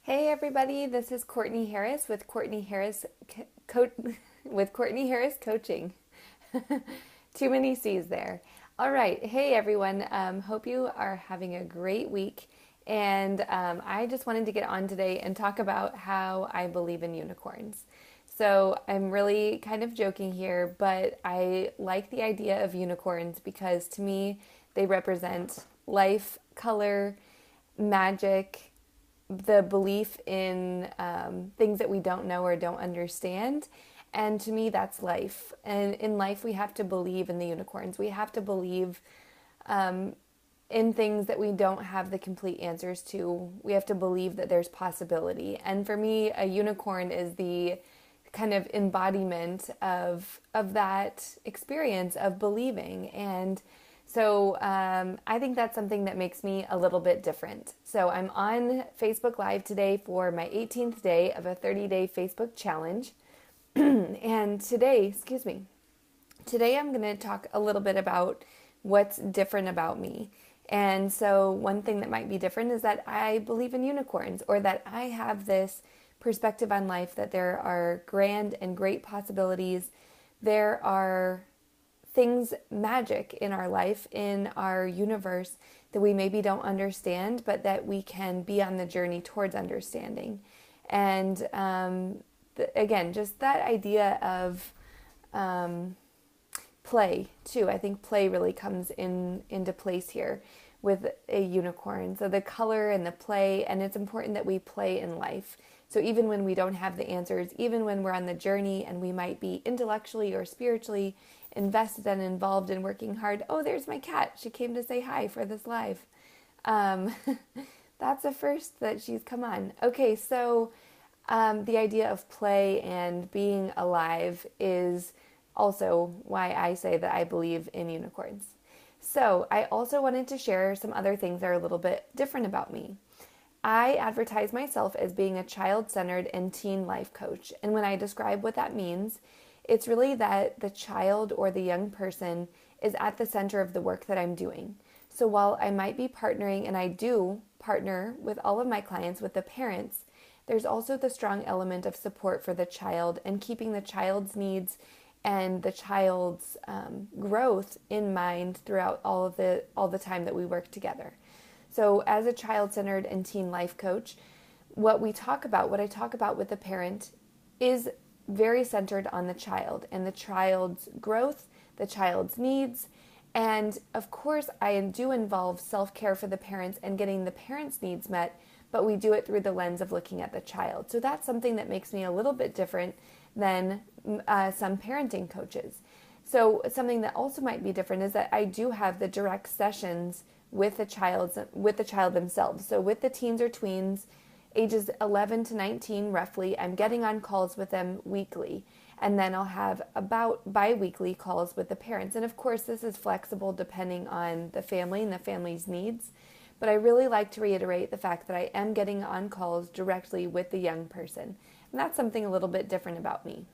Hey everybody, this is Courtney Harris with Courtney Harris Co- with Courtney Harris Coaching. Too many C's there. All right, hey everyone. Hope you are having a great week. And I just wanted to get on today and talk about how I believe in unicorns. So I'm really kind of joking here, but I like the idea of unicorns because to me they represent life, color, magic, the belief in things that we don't know or don't understand. And to me, that's life. And in life, we have to believe in the unicorns. We have to believe in things that we don't have the complete answers to. We have to believe that there's possibility. And for me, a unicorn is the kind of embodiment of that experience of believing. And so I think that's something that makes me a little bit different. So I'm on Facebook Live today for my 18th day of a 30-day Facebook challenge. And today I'm going to talk a little bit about what's different about me. And so one thing that might be different is that I believe in unicorns, or that I have this perspective on life that there are grand and great possibilities. There are things, magic in our life, in our universe, that we maybe don't understand, but that we can be on the journey towards understanding. And again, just that idea of play too. I think play really comes into place here with a unicorn. So the color and the play, and it's important that we play in life. So even when we don't have the answers, even when we're on the journey and we might be intellectually or spiritually invested and involved in working hard. Oh, there's my cat. She came to say hi for this live. Um, that's a first that she's come on. Okay, so the idea of play and being alive is also why I say that I believe in unicorns. So I also wanted to share some other things that are a little bit different about me. I advertise myself as being a child-centered and teen life coach. And when I describe what that means, it's really that the child or the young person is at the center of the work that I'm doing. So while I might be partnering, and I do partner with all of my clients with the parents, there's also the strong element of support for the child and keeping the child's needs and the child's growth in mind throughout all the time that we work together. So as a child-centered and teen life coach, what I talk about with the parent is very centered on the child and the child's growth, the child's needs. And of course, I do involve self-care for the parents and getting the parents' needs met, but we do it through the lens of looking at the child. So that's something that makes me a little bit different than some parenting coaches. So something that also might be different is that I do have the direct sessions with the child themselves. So with the teens or tweens, ages 11 to 19 roughly, I'm getting on calls with them weekly. And then I'll have about bi-weekly calls with the parents. And of course, this is flexible depending on the family and the family's needs. But I really like to reiterate the fact that I am getting on calls directly with the young person. And that's something a little bit different about me.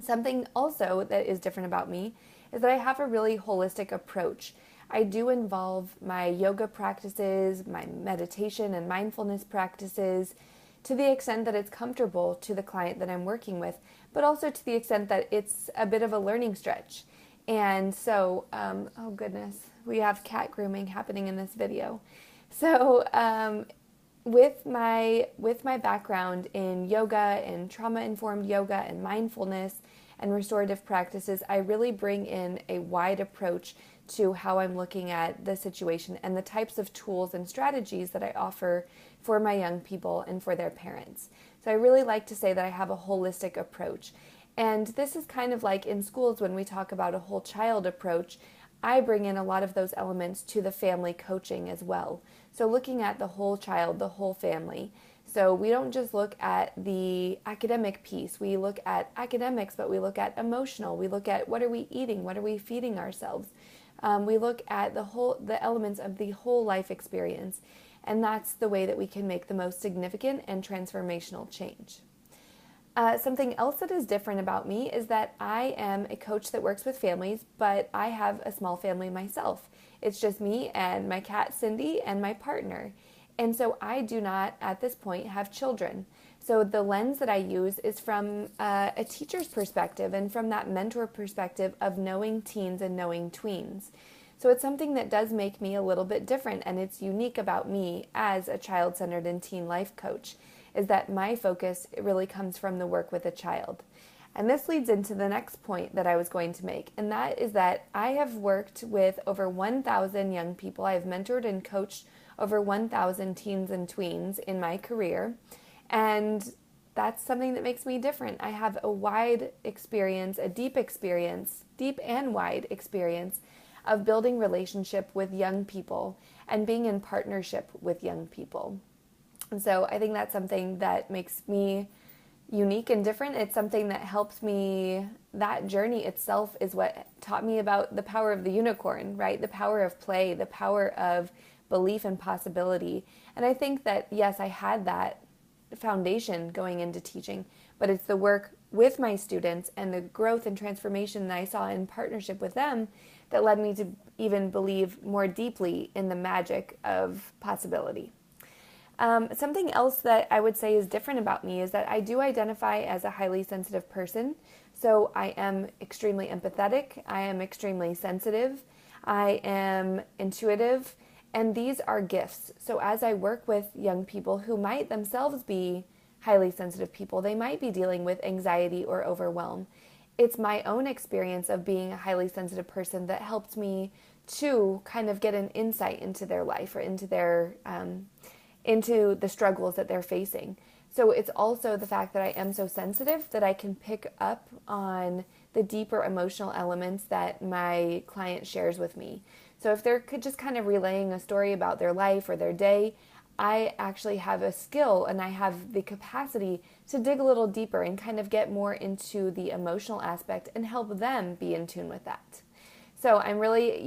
Something also that is different about me is that I have a really holistic approach. I do involve my yoga practices, my meditation and mindfulness practices to the extent that it's comfortable to the client that I'm working with, but also to the extent that it's a bit of a learning stretch. And so, oh goodness, we have cat grooming happening in this video. So with my background in yoga and trauma-informed yoga and mindfulness and restorative practices, I really bring in a wide approach to how I'm looking at the situation and the types of tools and strategies that I offer for my young people and for their parents. So I really like to say that I have a holistic approach. And this is kind of like in schools when we talk about a whole child approach, I bring in a lot of those elements to the family coaching as well. So looking at the whole child, the whole family. So we don't just look at the academic piece. We look at academics, but we look at emotional. We look at what are we eating? What are we feeding ourselves? We look at the elements of the whole life experience. And that's the way that we can make the most significant and transformational change. Something else that is different about me is that I am a coach that works with families, but I have a small family myself. It's just me and my cat Cindy and my partner. And so I do not, at this point, have children. So the lens that I use is from a teacher's perspective and from that mentor perspective of knowing teens and knowing tweens. So it's something that does make me a little bit different, and it's unique about me as a child-centered and teen life coach, is that my focus really comes from the work with a child. And this leads into the next point that I was going to make, and that is that I have worked with over 1,000 young people. I have mentored and coached over 1,000 teens and tweens in my career, and that's something that makes me different. I have a wide experience, a deep experience, deep and wide experience of building relationship with young people and being in partnership with young people. And so I think that's something that makes me unique and different. It's something that helps me. That journey itself is what taught me about the power of the unicorn, right? The power of play, the power of belief and possibility. And I think that, yes, I had that foundation going into teaching, but it's the work with my students and the growth and transformation that I saw in partnership with them that led me to even believe more deeply in the magic of possibility. Something else that I would say is different about me is that I do identify as a highly sensitive person. So I am extremely empathetic, I am extremely sensitive, I am intuitive, and these are gifts. So as I work with young people who might themselves be highly sensitive people, they might be dealing with anxiety or overwhelm. It's my own experience of being a highly sensitive person that helped me to kind of get an insight into their life or into their into the struggles that they're facing. So it's also the fact that I am so sensitive that I can pick up on the deeper emotional elements that my client shares with me. So if they're just kind of relaying a story about their life or their day, I actually have a skill and I have the capacity to dig a little deeper and kind of get more into the emotional aspect and help them be in tune with that. So I'm really,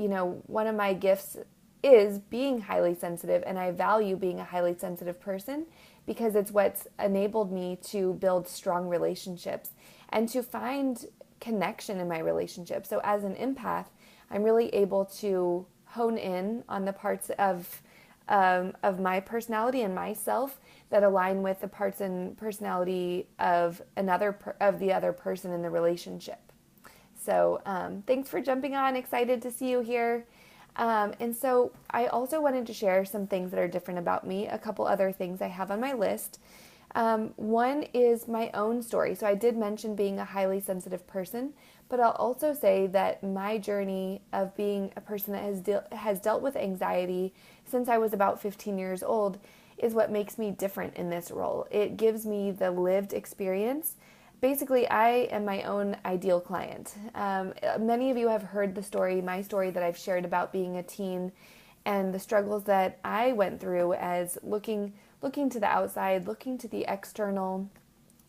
one of my gifts is being highly sensitive, and I value being a highly sensitive person because it's what's enabled me to build strong relationships and to find connection in my relationship. So as an empath, I'm really able to hone in on the parts of my personality and myself that align with the parts and personality of the other person in the relationship. So thanks for jumping on. Excited to see you here. And so I also wanted to share some things that are different about me, a couple other things I have on my list. One is my own story. So I did mention being a highly sensitive person, but I'll also say that my journey of being a person that has dealt with anxiety since I was about 15 years old is what makes me different in this role. It gives me the lived experience. Basically, I am my own ideal client. Many of you have heard my story that I've shared about being a teen and the struggles that I went through as looking to the outside, looking to the external,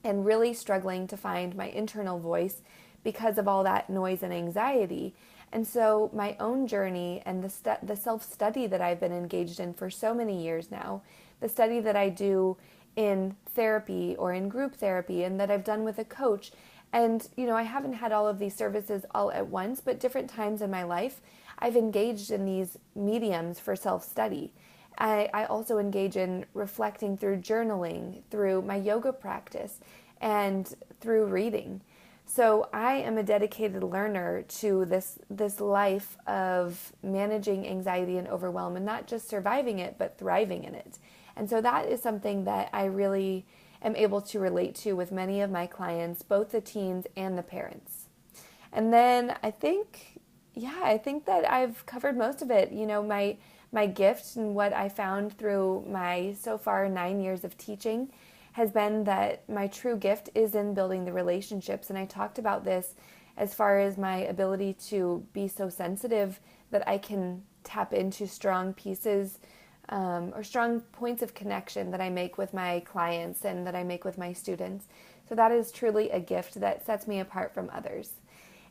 and really struggling to find my internal voice because of all that noise and anxiety. And so my own journey and the self-study that I've been engaged in for so many years now, the study that I do in therapy or in group therapy and that I've done with a coach. And, I haven't had all of these services all at once, but different times in my life, I've engaged in these mediums for self-study. I also engage in reflecting through journaling, through my yoga practice, and through reading. So I am a dedicated learner to this life of managing anxiety and overwhelm, and not just surviving it, but thriving in it. And so that is something that I really am able to relate to with many of my clients, both the teens and the parents. And then I think that I've covered most of it. My gift and what I found through my so far 9 years of teaching has been that my true gift is in building the relationships. And I talked about this as far as my ability to be so sensitive that I can tap into strong pieces or strong points of connection that I make with my clients and that I make with my students. So that is truly a gift that sets me apart from others.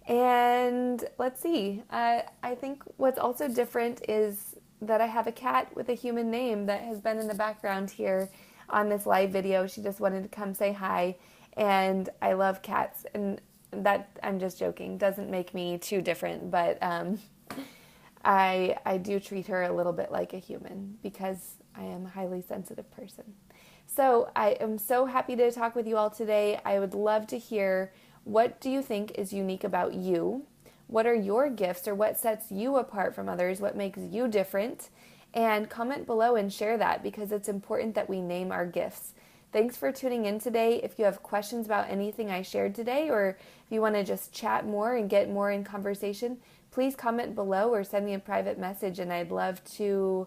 And let's see, I think what's also different is that I have a cat with a human name that has been in the background here on this live video. She just wanted to come say hi, and I love cats, and that, I'm just joking, doesn't make me too different, but I do treat her a little bit like a human because I am a highly sensitive person. So I am so happy to talk with you all today. I would love to hear, what do you think is unique about you? What are your gifts, or what sets you apart from others? What makes you different? And comment below and share that, because it's important that we name our gifts. Thanks for tuning in today. If you have questions about anything I shared today, or if you want to just chat more and get more in conversation, please comment below or send me a private message, and I'd love to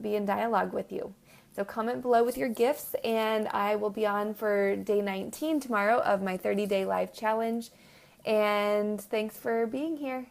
be in dialogue with you. So comment below with your gifts, and I will be on for day 19 tomorrow of my 30-day live challenge. And thanks for being here.